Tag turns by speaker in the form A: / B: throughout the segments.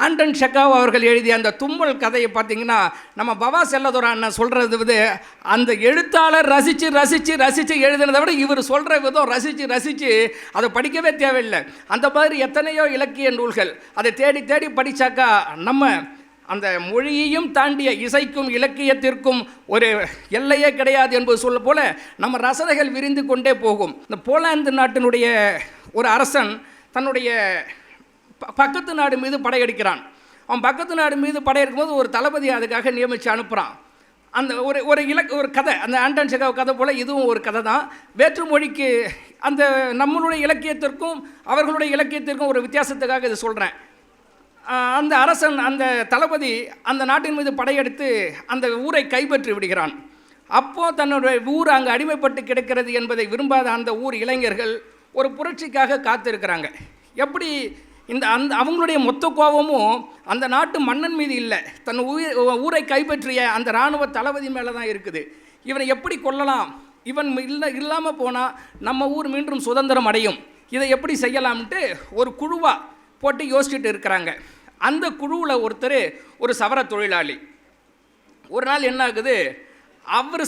A: Anton Chekhov அவர்கள் எழுதிய அந்த தும்மல் கதையை பார்த்தீங்கன்னா, நம்ம பவா செல்லதுரை அண்ணன் சொல்கிறது வந்து அந்த எழுத்தாளர் ரசித்து ரசித்து ரசித்து எழுதுனதை விட இவர் சொல்கிற விதம் ரசித்து ரசித்து அதை படிக்கவே தேவையில்லை. அந்த மாதிரி எத்தனையோ இலக்கிய நூல்கள் அதை தேடி தேடி படித்தாக்கா நம்ம அந்த மொழியையும் தாண்டிய இசைக்கும் இலக்கியத்திற்கும் ஒரு எல்லையே கிடையாது என்பது சொல்ல போல நம்ம ரசனைகள் விரிந்து கொண்டே போகும். இந்த போலாந்து நாட்டினுடைய ஒரு அரசன் தன்னுடைய பக்கத்து நாடு மீது படையெடுக்கிறான். அவன் பக்கத்து நாடு மீது படையெடுக்கும் போது ஒரு தளபதி அதுக்காக நியமித்து அனுப்புகிறான். அந்த ஒரு கதை, அந்த ஆண்டன் செக்காவ் கதை போல் இதுவும் ஒரு கதை தான். வேற்று மொழிக்கு அந்த நம்மளுடைய இலக்கியத்திற்கும் அவர்களுடைய இலக்கியத்திற்கும் ஒரு வித்தியாசத்துக்காக இது சொல்கிறேன். அந்த அரசன், அந்த தளபதி அந்த நாட்டின் மீது படையெடுத்து அந்த ஊரை கைப்பற்றி விடுகிறான். அப்போது தன்னுடைய ஊர் அங்கே அடிமைப்பட்டு கிடக்கிறது என்பதை விரும்பாத அந்த ஊர் இளைஞர்கள் ஒரு புரட்சிக்காக காத்திருக்கிறாங்க. எப்படி அவங்களுடைய மொத்த கோபமும் அந்த நாட்டு மன்னன் மீது இல்லை, தன் ஊரை கைப்பற்றிய அந்த இராணுவ தளபதி மேலே தான் இருக்குது. இவனை எப்படி கொல்லலாம், இவன் இல்லாமல் போனால் நம்ம ஊர் மீண்டும் சுதந்திரம் அடையும், இதை எப்படி செய்யலாம்ட்டு ஒரு குழுவாக போட்டு யோசிச்சுட்டு இருக்கிறாங்க. அந்த குழுவில் ஒருத்தர் ஒரு சவர தொழிலாளி. ஒரு நாள் என்ன ஆகுது, அவர்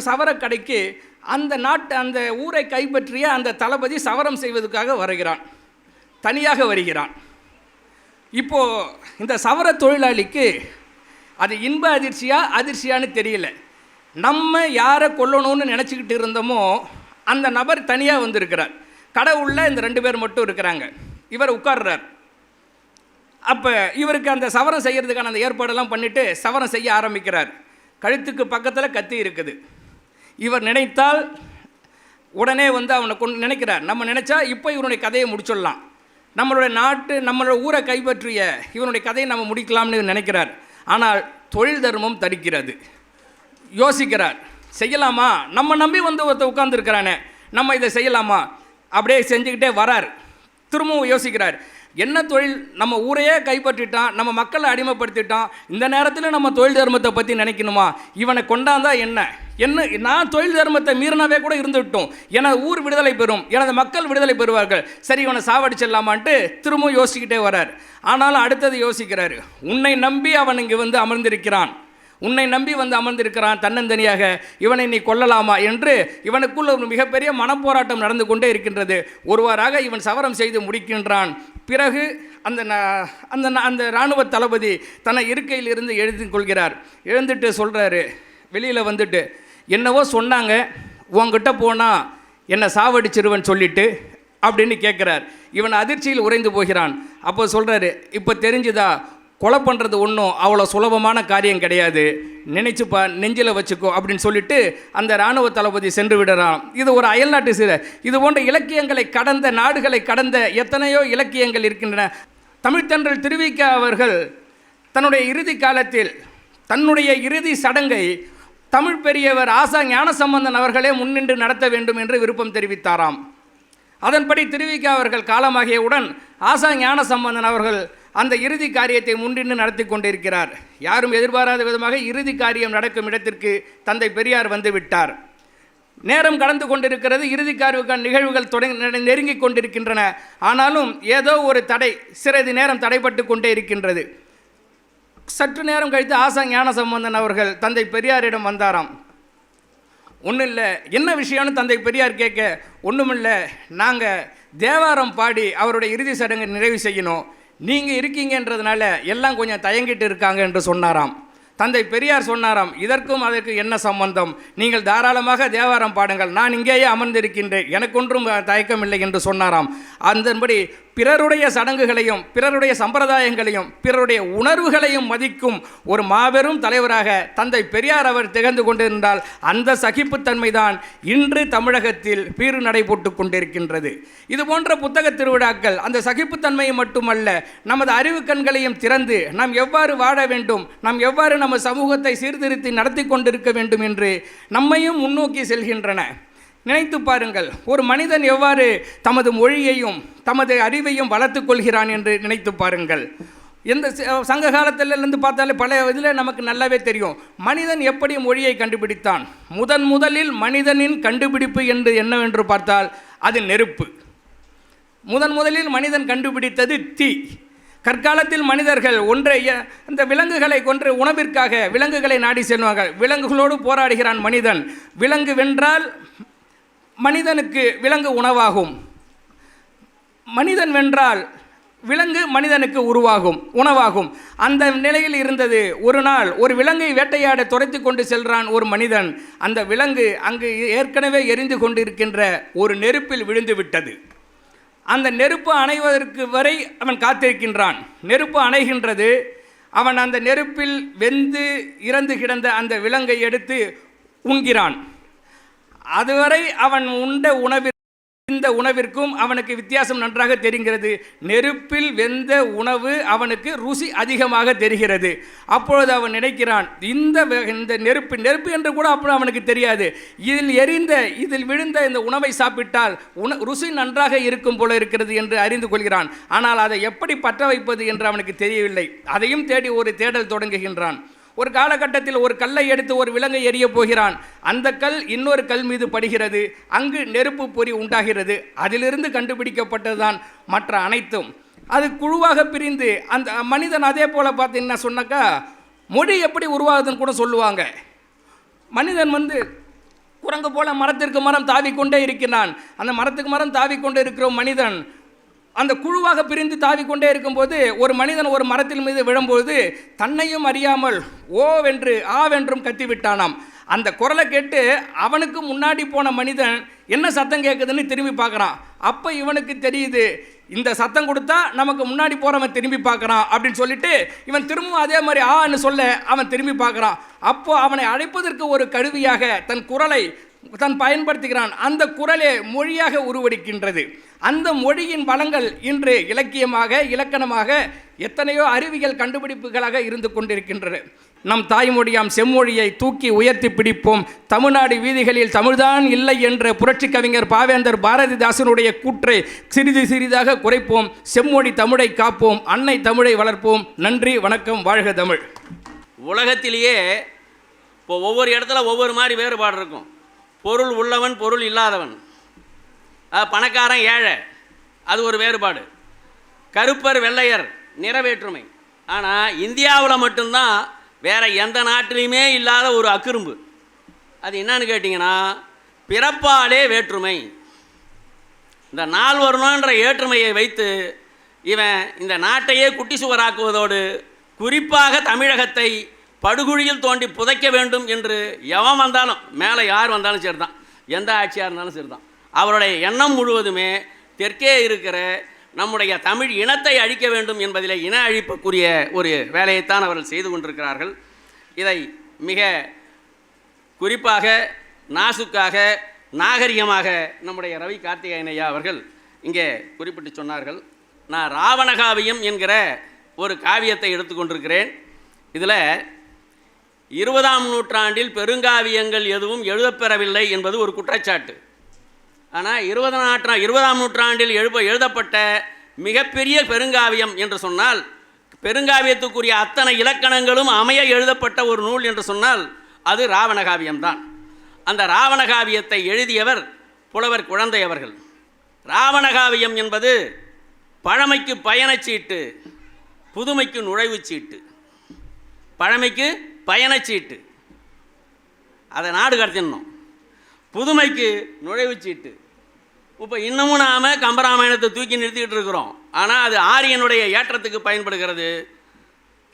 A: சவர கடைக்கு அந்த ஊரை கைப்பற்றிய அந்த தளபதி சவரம் செய்வதற்காக வருகிறான், தனியாக வருகிறான். இப்போது இந்த சவர தொழிலாளிக்கு அது இன்ப அதிர்ச்சியான்னு தெரியல. நம்ம யாரை கொல்லணும்னு நினச்சிக்கிட்டு இருந்தோமோ அந்த நபர் தனியாக வந்திருக்கிறார். கடவுளில் இந்த 2 பேர் மட்டும் இருக்கிறாங்க. இவர் உட்கார்றார். அப்போ இவருக்கு அந்த சவரம் செய்கிறதுக்கான அந்த ஏற்பாடெல்லாம் பண்ணிவிட்டு சவரம் செய்ய ஆரம்பிக்கிறார். கழுத்துக்கு பக்கத்தில் கத்தி இருக்குது. இவர் நினைத்தால் உடனே அவனை நினைக்கிறார், நம்ம நினச்சா இப்போ இவனுடைய கதையை முடிச்சிடலாம், நம்மளோட ஊரை கைப்பற்றிய இவனுடைய கதையை நம்ம முடிக்கலாம்னு நினைக்கிறார். ஆனால் தொழில் தர்மம் தடுக்கிறது. யோசிக்கிறார், செய்யலாமா, நம்ம நம்பி ஒருத்தர் உட்கார்ந்துருக்கிறானே, நம்ம இதை செய்யலாமா, அப்படியே செஞ்சுக்கிட்டே வரார். திரும்பவும் யோசிக்கிறார், என்ன தொழில், நம்ம ஊரையே கைப்பற்றிட்டான், நம்ம மக்களை அடிமைப்படுத்திட்டான், இந்த நேரத்தில் நம்ம தொழில் தர்மத்தை பற்றி நினைக்கணுமா, இவனை கொண்டாந்தா என்ன நான் தொழில் தர்மத்தை மீறினாவே கூட இருந்துவிட்டோம், எனது ஊர் விடுதலை பெறும், எனது மக்கள் விடுதலை பெறுவார்கள், சரி இவனை சாவடிச்சிடலாமான்ட்டு திரும்பவும் யோசிக்கிட்டே வரார். ஆனாலும் அடுத்தது யோசிக்கிறார், உன்னை நம்பி அவன் இங்கே அமர்ந்திருக்கிறான், உன்னை நம்பி அமர்ந்திருக்கிறான் தன்னந்தனியாக, இவனை நீ கொல்லலாமா என்று இவனுக்குள்ள ஒரு மிகப்பெரிய மனப்போராட்டம் நடந்து கொண்டே இருக்கின்றது. ஒருவாறாக இவன் சவரம் செய்து முடிக்கின்றான். பிறகு அந்த இராணுவ தளபதி தன்னை இருக்கையில் இருந்து எழுதி கொள்கிறார். எழுந்துட்டு சொல்கிறாரு, வெளியில் வந்துட்டு, என்னவோ சொன்னாங்க, உங்ககிட்ட போனால் என்னை சாவடிச்சிருவன் சொல்லிட்டு அப்படின்னு கேட்குறார். இவன் அதிர்ச்சியில் உறைந்து போகிறான். அப்போ சொல்கிறாரு, இப்போ தெரிஞ்சுதா, கொலை பண்ணுறது ஒன்றும் அவ்வளோ சுலபமான காரியம் கிடையாது, நினைச்சுப்பா, நெஞ்சில் வச்சுக்கோ அப்படின்னு சொல்லிட்டு அந்த இராணுவ தளபதி சென்று விடுறான். இது ஒரு அயல்நாட்டு இது போன்ற இலக்கியங்களை கடந்த நாடுகளை கடந்த எத்தனையோ இலக்கியங்கள் இருக்கின்றன. தமிழ்த்தன்றல் திருவிக அவர்கள் தன்னுடைய இறுதி காலத்தில் தன்னுடைய இறுதி சடங்கை தமிழ் பெரியவர் ஆசா ஞானசம்பந்தன் அவர்களே முன்னின்று நடத்த வேண்டும் என்று விருப்பம் தெரிவித்தாராம். அதன்படி திருவிக அவர்கள் காலமாகியவுடன் ஆசா ஞானசம்பந்தன் அவர்கள் அந்த இறுதி காரியத்தை முன்னின்று நடத்தி கொண்டிருக்கிறார். யாரும் எதிர்பாராத விதமாக இறுதி காரியம் நடக்கும் இடத்திற்கு தந்தை பெரியார் வந்துவிட்டார். நேரம் கடந்து கொண்டிருக்கிறது. இறுதி காரியக்கான நிகழ்வுகள் நெருங்கி கொண்டிருக்கின்றன. ஆனாலும் ஏதோ ஒரு தடை, சிறிது நேரம் தடைப்பட்டு கொண்டே இருக்கின்றது. சற்று நேரம் கழித்து ஆசா ஞானசம்பந்தன் அவர்கள் தந்தை பெரியாரிடம் வந்தாராம். ஒன்றும் இல்லை, என்ன விஷயம்னு தந்தை பெரியார் கேட்க, ஒன்றுமில்லை, நாங்கள் தேவாரம் பாடி அவருடைய இறுதி சடங்கை நிறைவு செய்யணும், நீங்கள் இருக்கீங்கன்றதுனால எல்லாம் கொஞ்சம் தயங்கிட்டு இருக்காங்க என்று சொன்னாராம். தந்தை பெரியார் சொன்னாராம், இதற்கும் அதற்கு என்ன சம்பந்தம், நீங்கள் தாராளமாக தேவாரம் பாடுங்கள், நான் இங்கேயே அமர்ந்திருக்கின்றேன், எனக்கு ஒன்றும் தயக்கமில்லை என்று சொன்னாராம். அதன்படி பிறருடைய சடங்குகளையும் பிறருடைய சம்பிரதாயங்களையும் பிறருடைய உணர்வுகளையும் மதிக்கும் ஒரு மாபெரும் தலைவராக தந்தை பெரியார் அவர் திகழ்ந்து கொண்டிருந்தால் அந்த சகிப்புத்தன்மை தான் இன்று தமிழகத்தில் பீறு நடைபோட்டு கொண்டிருக்கின்றது. இது போன்ற புத்தக திருவிழாக்கள் அந்த சகிப்புத்தன்மையை மட்டுமல்ல, நமது அறிவு கண்களையும் திறந்து நாம் எவ்வாறு வாழ வேண்டும், நாம் எவ்வாறு நம்ம சமூகத்தை சீர்திருத்தி நடத்தி கொண்டிருக்க வேண்டும் என்று நம்மையும் முன்னோக்கி செல்கின்றன. நினைத்து பாருங்கள், ஒரு மனிதன் எவ்வாறு தமது மொழியையும் தமது அறிவையும் வளர்த்து கொள்கிறான் என்று நினைத்து பாருங்கள். எந்த சங்க காலத்திலிருந்து பார்த்தாலே பல இதில் நமக்கு நல்லாவே தெரியும், மனிதன் எப்படி மொழியை கண்டுபிடித்தான். முதலில் மனிதனின் கண்டுபிடிப்பு என்று என்னவென்று பார்த்தால் அது நெருப்பு. முதலில் மனிதன் கண்டுபிடித்தது தீ. கற்காலத்தில் மனிதர்கள் இந்த விலங்குகளை கொன்று உணவிற்காக விலங்குகளை நாடி செல்வார்கள். விலங்குகளோடு போராடுகிறான் மனிதன். விலங்கு வென்றால் மனிதனுக்கு விலங்கு உணவாகும். மனிதன் வென்றால் விலங்கு மனிதனுக்கு உணவாகும். அந்த நிலையில் இருந்தது. ஒரு நாள் ஒரு விலங்கை வேட்டையாட துரைத்து கொண்டு செல்றான் ஒரு மனிதன். அந்த விலங்கு அங்கு ஏற்கனவே எரிந்து கொண்டிருக்கின்ற ஒரு நெருப்பில் விழுந்து விட்டது. அந்த நெருப்பு அணைவதற்கு வரை அவன் காத்திருக்கின்றான். நெருப்பு அணைகின்றது. அவன் அந்த நெருப்பில் வெந்து இறந்து கிடந்த அந்த விலங்கை எடுத்து உண்கிறான். அதுவரை அவன் உண்ட இந்த உணவிற்கும் அவனுக்கு வித்தியாசம் நன்றாக தெரிகிறது. நெருப்பில் வெந்த உணவு அவனுக்கு ருசி அதிகமாக தெரிகிறது. அப்பொழுது அவன் நினைக்கிறான், இந்த நெருப்பு என்று கூட அப்போ அவனுக்கு தெரியாது. இதில் விழுந்த இந்த உணவை சாப்பிட்டால் ருசி நன்றாக இருக்கும் போல இருக்கிறது என்று அறிந்து கொள்கிறான். ஆனால் அதை எப்படி பற்ற வைப்பது என்று அவனுக்கு தெரியவில்லை. அதையும் தேடி ஒரு தேடல் தொடங்குகின்றான். ஒரு காலகட்டத்தில் ஒரு கல்லை எடுத்து ஒரு விலங்கை எரிய போகிறான். அந்த கல் இன்னொரு கல் மீது படுகிறது. அங்கு நெருப்பு பொறி உண்டாகிறது. அதிலிருந்து கண்டுபிடிக்கப்பட்டதுதான் மற்ற அனைத்தும். அது குழுவாக பிரிந்து அந்த மனிதன் அதே போல் பார்த்தீங்கன்னா சொன்னாக்கா மொழி எப்படி உருவாகுதுன்னு கூட சொல்லுவாங்க. மனிதன் குரங்கு போல மரத்திற்கு மரம் தாவிக்கொண்டே இருக்கிறான். அந்த மரத்துக்கு மரம் தாவிக்கொண்டே இருக்கிற மனிதன் அந்த குழுவாக பிரிந்து தாவிக்கொண்டே இருக்கும்போது ஒரு மனிதன் ஒரு மரத்தின் மீது விழும்போது தன்னையும் அறியாமல் ஓவென்று ஆவென்றும் கத்திவிட்டானாம். அந்த குரலை கேட்டு அவனுக்கு முன்னாடி போன மனிதன் என்ன சத்தம் கேட்குதுன்னு திரும்பி பார்க்குறான். அப்போ இவனுக்கு தெரியுது, இந்த சத்தம் கொடுத்தா நமக்கு முன்னாடி போகிறவன் திரும்பி பார்க்குறான் அப்படின்னு சொல்லிட்டு இவன் திரும்பவும் அதே மாதிரி ஆன்னு சொல்ல அவன் திரும்பி பார்க்குறான். அப்போது அவனை அழைப்பதற்கு ஒரு கருவியாக தன் குரலை பயன்படுத்துகிறான். அந்த குரலே மொழியாக உருவெடுக்கின்றது. அந்த மொழியின் வளங்கள் இன்று இலக்கியமாக இலக்கணமாக எத்தனையோ அறிவியல் கண்டுபிடிப்புகளாக இருந்து கொண்டிருக்கின்றன. நம் தாய்மொழியாம் செம்மொழியை தூக்கி உயர்த்தி பிடிப்போம். தமிழ்நாடு வீதிகளில் தமிழ்தான் இல்லை என்ற புரட்சி கவிஞர் பாவேந்தர் பாரதிதாசனுடைய கூற்றை சிறிது சிறிதாக குறைப்போம். செம்மொழி தமிழை காப்போம். அன்னை தமிழை வளர்ப்போம். நன்றி, வணக்கம், வாழ்க தமிழ்.
B: உலகத்திலேயே இப்போ ஒவ்வொரு இடத்துல ஒவ்வொரு மாதிரி வேறுபாடு இருக்கும். பொருள் உள்ளவன் பொருள் இல்லாதவன், பணக்காரன் ஏழை, அது ஒரு வேறுபாடு. கருப்பர் வெள்ளையர் நிறவேற்றுமை. ஆனால் இந்தியாவில் மட்டும்தான் வேறு எந்த நாட்டிலையுமே இல்லாத ஒரு அக்குறும்பு. அது என்னன்னு கேட்டிங்கன்னா பிறப்பாலே வேற்றுமை. இந்த நாள் வரணுன்ற ஏற்றுமையை வைத்து இவன் இந்த நாட்டையே குட்டி சுவராக்குவதோடு குறிப்பாக தமிழகத்தை படுகுழியில் தோண்டி புதைக்க வேண்டும் என்று எவன் வந்தாலும், மேலே யார் வந்தாலும் சரி தான், எந்த ஆட்சியாக இருந்தாலும் சரி தான், அவருடைய எண்ணம் முழுவதுமே தெற்கே இருக்கிற நம்முடைய தமிழ் இனத்தை அழிக்க வேண்டும் என்பதில் இன அழிப்புக்குரிய ஒரு வேலையைத்தான் அவர்கள் செய்து கொண்டிருக்கிறார்கள். இதை மிக குறிப்பாக நாசுக்காக நாகரிகமாக நம்முடைய ரவி கார்த்திகேயன் ஐயா அவர்கள் இங்கே குறிப்பிட்டு சொன்னார்கள். நான் ராவணகாவியம் என்கிற ஒரு காவியத்தை எடுத்துக்கொண்டிருக்கிறேன். இதில் 20ஆம் நூற்றாண்டில் பெருங்காவியங்கள் எதுவும் எழுதப்பெறவில்லை என்பது ஒரு குற்றச்சாட்டு. ஆனால் 20ஆம் நூற்றாண்டில் எழுதப்பட்ட மிகப்பெரிய பெருங்காவியம் என்று சொன்னால், பெருங்காவியத்துக்குரிய அத்தனை இலக்கணங்களும் அமைய எழுதப்பட்ட ஒரு நூல் என்று சொன்னால் அது ராவணகாவியம்தான். அந்த ராவணகாவியத்தை எழுதியவர் புலவர் குழந்தை அவர்கள். ராவணகாவியம் என்பது பழமைக்கு பயணச்சீட்டு, புதுமைக்கு நுழைவுச்சீட்டு. பழமைக்கு பயணச்சீட்டு, அதை நாடு கடத்திடணும். புதுமைக்கு நுழைவுச்சீட்டு. இப்போ இன்னமும் நாம் கம்பராமாயணத்தை தூக்கி நிறுத்திக்கிட்டு இருக்கிறோம். ஆனால் அது ஆரியனுடைய ஏற்றத்துக்கு பயன்படுகிறது.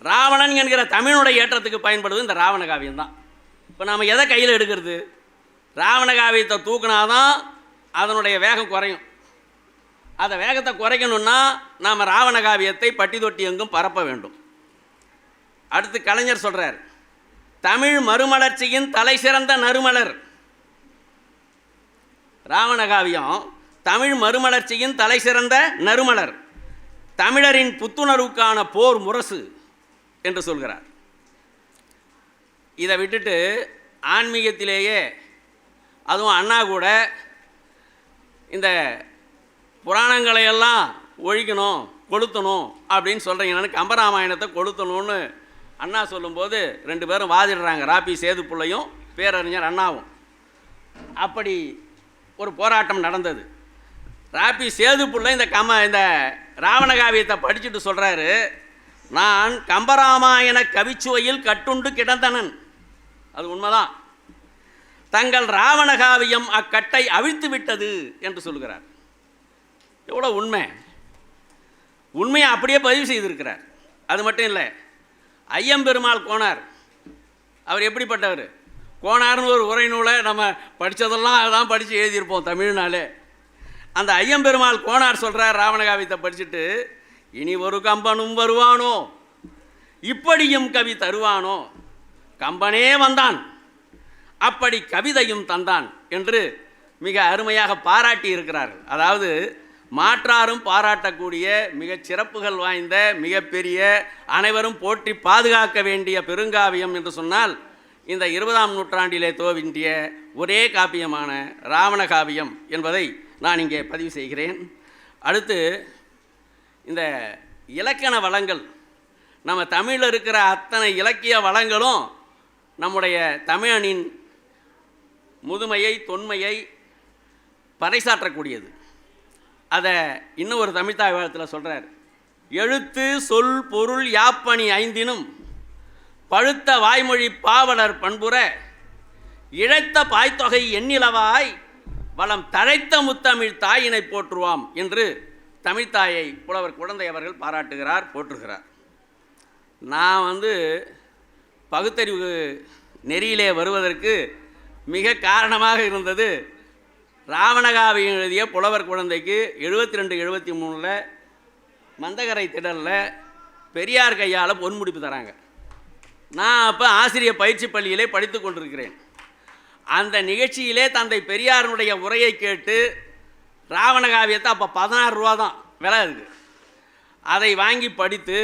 B: ராவணன் என்கிற தமிழனுடைய ஏற்றத்துக்கு பயன்படுவது இந்த ராவண காவியம்தான். இப்போ நாம் எதை கையில் எடுக்கிறது? ராவண காவியத்தை தூக்கினாதான் அதனுடைய வேகம் குறையும். அதை வேகத்தை குறைக்கணும்னா நாம் ராவண காவியத்தை பட்டி தொட்டி எங்கும் பரப்ப வேண்டும். அடுத்து கலைஞர் சொல்கிறார், தமிழ் மறுமலர்ச்சியின் தலை சிறந்த நறுமலர். ராவணகாவியம் தமிழ் மறுமலர்ச்சியின் தலை சிறந்த நறுமலர், தமிழரின் புத்துணர்வுக்கான போர் முரசு என்று சொல்கிறார். இதை விட்டுட்டு ஆன்மீகத்திலேயே அதுவும் அண்ணா கூட இந்த புராணங்களையெல்லாம் ஒழிக்கணும், கொளுத்தணும் அப்படின்னு சொல்கிறீங்கன்னு கம்பராமாயணத்தை கொளுத்தணும்னு அண்ணா சொல்லும்போது 2 பேரும் வாதிடுறாங்க, ராபி சேதுப்பிள்ளையும் பேரறிஞர் அண்ணாவும். அப்படி ஒரு போராட்டம் நடந்தது. ராபி சேதுப்புள்ள இந்த ராவணகாவியத்தை படிச்சுட்டு சொல்கிறாரு, நான் கம்பராமாயண கவிச்சுவையில் கட்டுண்டு கிடந்தனன். அது உண்மைதான். தங்கள் ராவணகாவியம் அக்கட்டை அவிழ்த்து விட்டது என்று சொல்கிறார். எவ்வளோ உண்மையை அப்படியே பதிவு செய்திருக்கிறார். அது மட்டும் இல்லை, ஐயம்பெருமாள் கோனார் அவர் எப்படிப்பட்டவர்? கோனார்னு ஒரு உரை நூலை நம்ம படித்ததெல்லாம் அதான் படித்து எழுதியிருப்போம் தமிழ்னாலே. அந்த ஐயம்பெருமாள் கோனார் சொல்கிறார் ராவணகாவியத்தை படிச்சுட்டு, இனி ஒரு கம்பனும் வருவானோ, இப்படியும் கவி தருவானோ, கம்பனே வந்தான் அப்படி கவிதையும் தந்தான் என்று மிக அருமையாக பாராட்டி இருக்கிறார்கள். அதாவது மாற்றாரும் பாராட்டக்கூடிய மிகச் சிறப்புகள் வாய்ந்த மிகப்பெரிய அனைவரும் போற்றி பாதுகாக்க வேண்டிய பெருங்காவியம் என்று சொன்னால் இந்த 20ஆம் நூற்றாண்டிலே தோன்றிய ஒரே காப்பியமான ராவணகாவியம் என்பதை நான் இங்கே பதிவு செய்கிறேன். அடுத்து இந்த இலக்கண வளங்கள், நம்ம தமிழில் இருக்கிற அத்தனை இலக்கிய வளங்களும் நம்முடைய தமிழனின் முதுமையை தொன்மையை பறைசாற்றக்கூடியது. அதை இன்னும் ஒரு தமிழ்த்தாய் வாழ்த்தில் சொல்கிறார், எழுத்து சொல் பொருள் யாப்பணி ஐந்தினும் பழுத்த வாய்மொழி பாவலர் பண்புற இழைத்த பாய்த்தொகை எண்ணிலவாய் வளம் தழைத்த முத்தமிழ் தாயினை போற்றுவாம் என்று தமிழ்த்தாயை புலவர் குழந்தை அவர்கள் பாராட்டுகிறார், போற்றுகிறார். நான் பகுத்தறிவு நெறியிலே வருவதற்கு மிக காரணமாக இருந்தது ராவணகாவியம் எழுதிய புலவர் குழந்தைக்கு 72-73 மந்தகரை திடலில் பெரியார் கையால் பொன்முடிப்பு தராங்க. நான் அப்போ ஆசிரியர் பயிற்சி பள்ளியிலே படித்து கொண்டிருக்கிறேன். அந்த நிகழ்ச்சியிலே தந்தை பெரியாருடைய உரையை கேட்டு ராவணகாவியத்தை அப்போ 16 ரூபா தான் விலை இருக்குது, அதை வாங்கி படித்து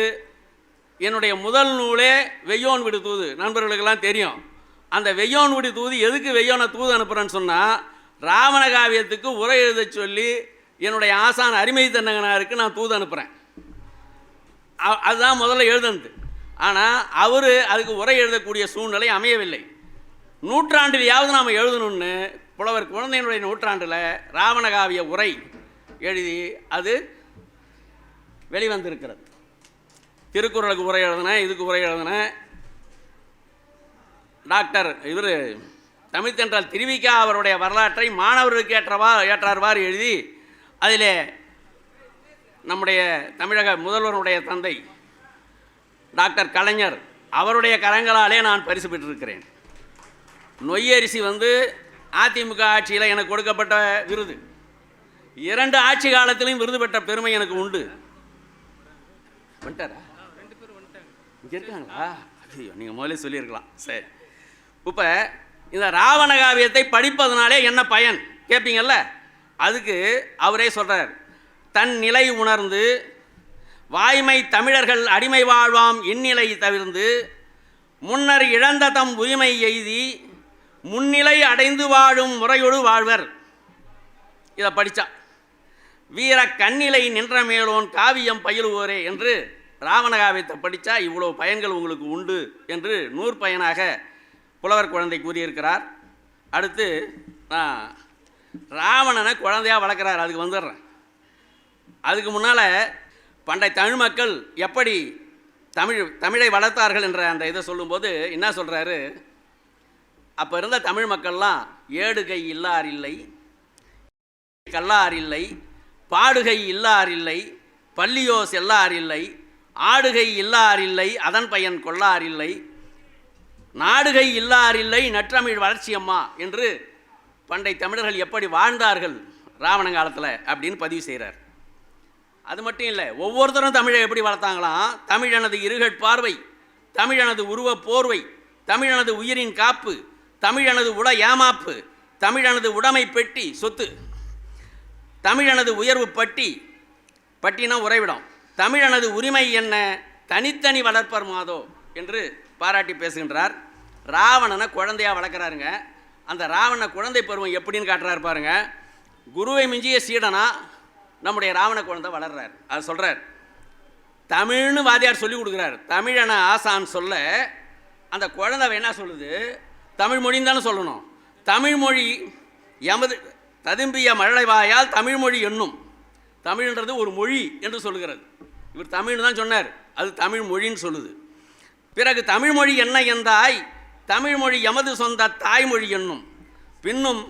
B: என்னுடைய முதல் நூலே வெய்யோன் விடு தூது, நண்பர்களுக்கெல்லாம் தெரியும். அந்த வெய்யோன் விடு தூது எதுக்கு வெய்யோனை தூது அனுப்புகிறேன்னு சொன்னால், ராவணகாவியத்துக்கு உரை எழுத சொல்லி என்னுடைய ஆசான் அருமை தன்னகனாருக்கு நான் தூது அனுப்புகிறேன். அதுதான் முதல்ல எழுதுனது. ஆனால் அவர் அதுக்கு உரை எழுதக்கூடிய சூழ்நிலை அமையவில்லை. நூற்றாண்டிலையாவது நாம் எழுதணும்னு புலவர் குழந்தையினுடைய நூற்றாண்டில் ராவணகாவிய உரை எழுதி அது வெளிவந்திருக்கிறது. திருக்குறளுக்கு உரை எழுதினேன், இதுக்கு உரை எழுதினேன். டாக்டர் இவர் தமிழ்த்தென்றல் திருவிக்கா அவருடைய வரலாற்றை மாணவர்களுக்கு ஏற்றார்வாறு எழுதி அதில் நம்முடைய தமிழக முதல்வருடைய தந்தை டாக்டர் கலைஞர் அவருடைய கரங்களாலே நான் பரிசு பெற்றிருக்கிறேன். நொய்யரிசி அதிமுக ஆட்சியில் எனக்கு கொடுக்கப்பட்ட விருது. 2 ஆட்சி காலத்திலையும் விருது பெற்ற பெருமை எனக்கு உண்டு. வந்துட்டாரா? இங்கே இருக்காங்களா? ஐயோ, நீங்கள் முதலே சொல்லியிருக்கலாம். சரி, இப்போ இந்த ராவணகாவியத்தை படிப்பதனாலே என்ன பயன் கேட்பீங்கள்ல, அதுக்கு அவரே சொல்கிறார், தன் நிலை உணர்ந்து வாய்மை தமிழர்கள் அடிமை வாழ்வாம் இந்நிலை தவிர்ந்து முன்னர் இழந்த தம் உரிமை எய்தி முன்னிலை அடைந்து வாழும் முறையோடு வாழ்வர். இதை படித்தா வீர கண்ணிலை நின்ற மேலோன் காவியம் பயிலுவோரே என்று ராவணகாவியத்தை படித்தா இவ்வளோ பயன்கள் உங்களுக்கு உண்டு என்று 100 பயனாக புலவர் குழந்தை கூறியிருக்கிறார். அடுத்து நான் ராவணனை குழந்தையாக வளர்க்குறார், அதுக்கு வந்துடுறேன். அதுக்கு முன்னால் பண்டை தமிழ் மக்கள் எப்படி தமிழை வளர்த்தார்கள் என்ற அந்த இதை சொல்லும்போது என்ன சொல்கிறாரு, அப்போ இருந்த தமிழ் மக்கள்லாம் ஏடுகை இல்லார் இல்லை, கல்லார் இல்லை, பாடுகை இல்லார் இல்லை, பள்ளியோ செல்லார் இல்லை, ஆடுகை இல்லார் இல்லை, அதன் பயன் கொள்ளார் இல்லை, நாடுகை இல்லார் இல்லை, நற்றமிழ் வளர்ச்சியம்மா என்று பண்டை தமிழர்கள் எப்படி வாழ்ந்தார்கள் ராவணங்காலத்தில் அப்படின்னு பதிவு செய்கிறார். அது மட்டும் இல்லை, ஒவ்வொருத்தரும் தமிழை எப்படி வளர்த்தாங்களாம். தமிழனது இருகட்பார்வை, தமிழனது உருவ போர்வை, தமிழனது உயிரின் காப்பு, தமிழனது உட ஏமாப்பு, தமிழனது உடைமை பெட்டி சொத்து, தமிழனது உயர்வு பட்டி, பட்டினா உறைவிடம், தமிழனது உரிமை என்ன தனித்தனி வளர்ப்பர் மாதோ என்று பாராட்டி பேசுகின்றார். ராவணனை குழந்தையாக வளர்க்குறாருங்க. அந்த ராவண குழந்தை பருவம் எப்படின்னு காட்டுறாரு பாருங்க. குருவை மிஞ்சிய சீடனா நம்முடைய ராவண குழந்தை வளர்றார். அது சொல்கிறார், தமிழ்னு வாதியார் சொல்லி கொடுக்குறாரு. தமிழன ஆசான் சொல்ல அந்த குழந்தை என்ன சொல்லுது, தமிழ் மொழின்னு தானே சொல்லணும். தமிழ்மொழி எமது ததும்பிய மழலைவாயால் தமிழ்மொழி என்னும். தமிழ்ன்றது ஒரு மொழி என்று சொல்லுகிறது. இவர் தமிழ் தான் சொன்னார், அது தமிழ் மொழின்னு சொல்லுது. பிறகு தமிழ்மொழி என்ன என்றாய், தமிழ்மொழி எமது சொந்த தாய்மொழி என்னும். பின்னும்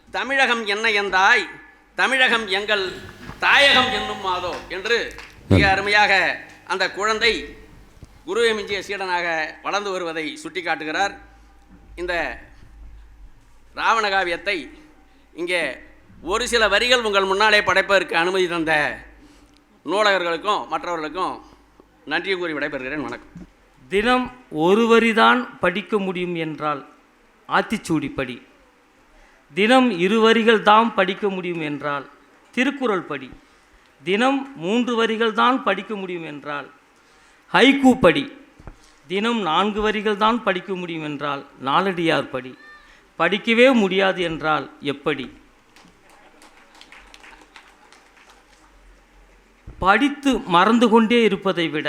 B: தமிழகம் என்ன என்றாய், தமிழகம் எங்கள் தாயகம் என்னும் மாதோ என்று மிக அருமையாக அந்த குழந்தை குருவை மிஞ்சிய சீடனாக வளர்ந்து வருவதை சுட்டி காட்டுகிறார். இந்த ராவண காவியத்தை இங்கே ஒரு சில வரிகள் உங்கள் முன்னாலே படைப்பதற்கு அனுமதி தந்த நூலகர்களுக்கும் மற்றவர்களுக்கும் நன்றி கூறி விடைபெறுகிறேன். வணக்கம்.
C: தினம் ஒரு வரிதான் படிக்க முடியும் என்றால் ஆத்திச்சூடி படி. தினம் 2 வரிகள் தான் படிக்க முடியும் என்றால் திருக்குறள் படி. தினம் 3 வரிகள் தான் படிக்க முடியும் என்றால் ஹைக்கூ படி. தினம் 4 வரிகள் தான் படிக்க முடியும் என்றால் நாலடியார் படி. படிக்கவே முடியாது என்றால் எப்படி? படித்து மறந்து கொண்டே இருப்பதை விட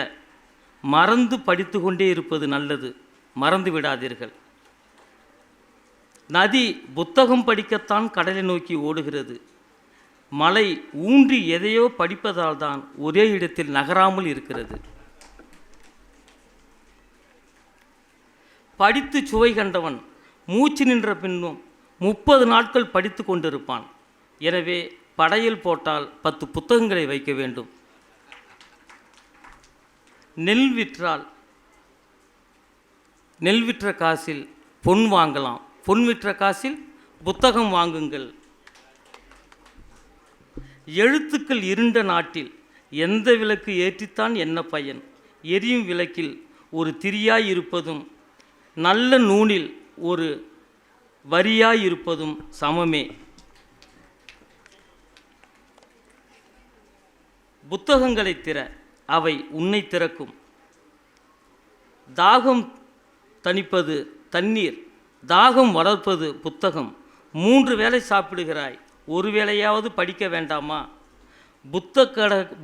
C: மறந்து படித்து கொண்டே இருப்பது நல்லது. மறந்து விடாதீர்கள். நதி புத்தகம் படிக்கத்தான் கடலை நோக்கி ஓடுகிறது. மலை ஊன்றி எதையோ படிப்பதால் தான் ஒரே இடத்தில் நகராமல் இருக்கிறது. படித்து சுவை கண்டவன் மூச்சு நின்ற பின்னும் 30 நாட்கள் படித்து கொண்டிருப்பான். எனவே படையில் போட்டால் 10 புத்தகங்களை வைக்க வேண்டும். நெல் விற்ற காசில் பொன் வாங்கலாம், பொன் விற்ற காசில் புத்தகம் வாங்குங்கள். எழுத்துக்கள் இருண்ட நாட்டில் எந்த விளக்கு ஏற்றித்தான் என்ன பயன்? எரியும் விளக்கில் ஒரு திரியாய் இருப்பதும் நல்ல நூலில் ஒரு வரியாய் இருப்பதும் சமமே. புத்தகங்களை திற, அவை உன்னை திறக்கும். தாகம் தணிப்பது தண்ணீர், தாகம் வளர்ப்பது புத்தகம். 3 வேளை சாப்பிடுகிறாய், ஒரு வேளையாவது படிக்க வேண்டாமா?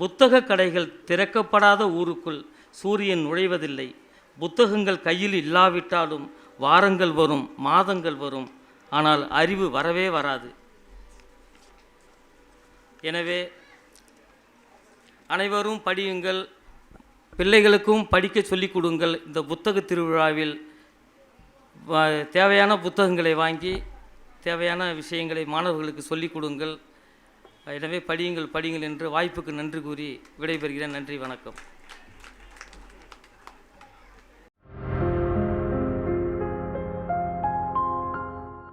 C: புத்தக கடைகள் திறக்கப்படாத ஊருக்குள் சூரியன் நுழைவதில்லை. புத்தகங்கள் கையில் இல்லாவிட்டாலும் வாரங்கள் வரும், மாதங்கள் வரும், ஆனால் அறிவு வரவே வராது. எனவே அனைவரும் படியுங்கள், பிள்ளைகளுக்கும் படிக்க சொல்லிக் கொடுங்கள். இந்த புத்தக திருவிழாவில் தேவையான புத்தகங்களை வாங்கி தேவையான விஷயங்களை மாணவர்களுக்கு சொல்லிக் கொடுங்கள். எனவே படியுங்கள் படியுங்கள் என்று வாய்ப்புக்கு நன்றி கூறி விடைபெறுகிறேன். நன்றி, வணக்கம்.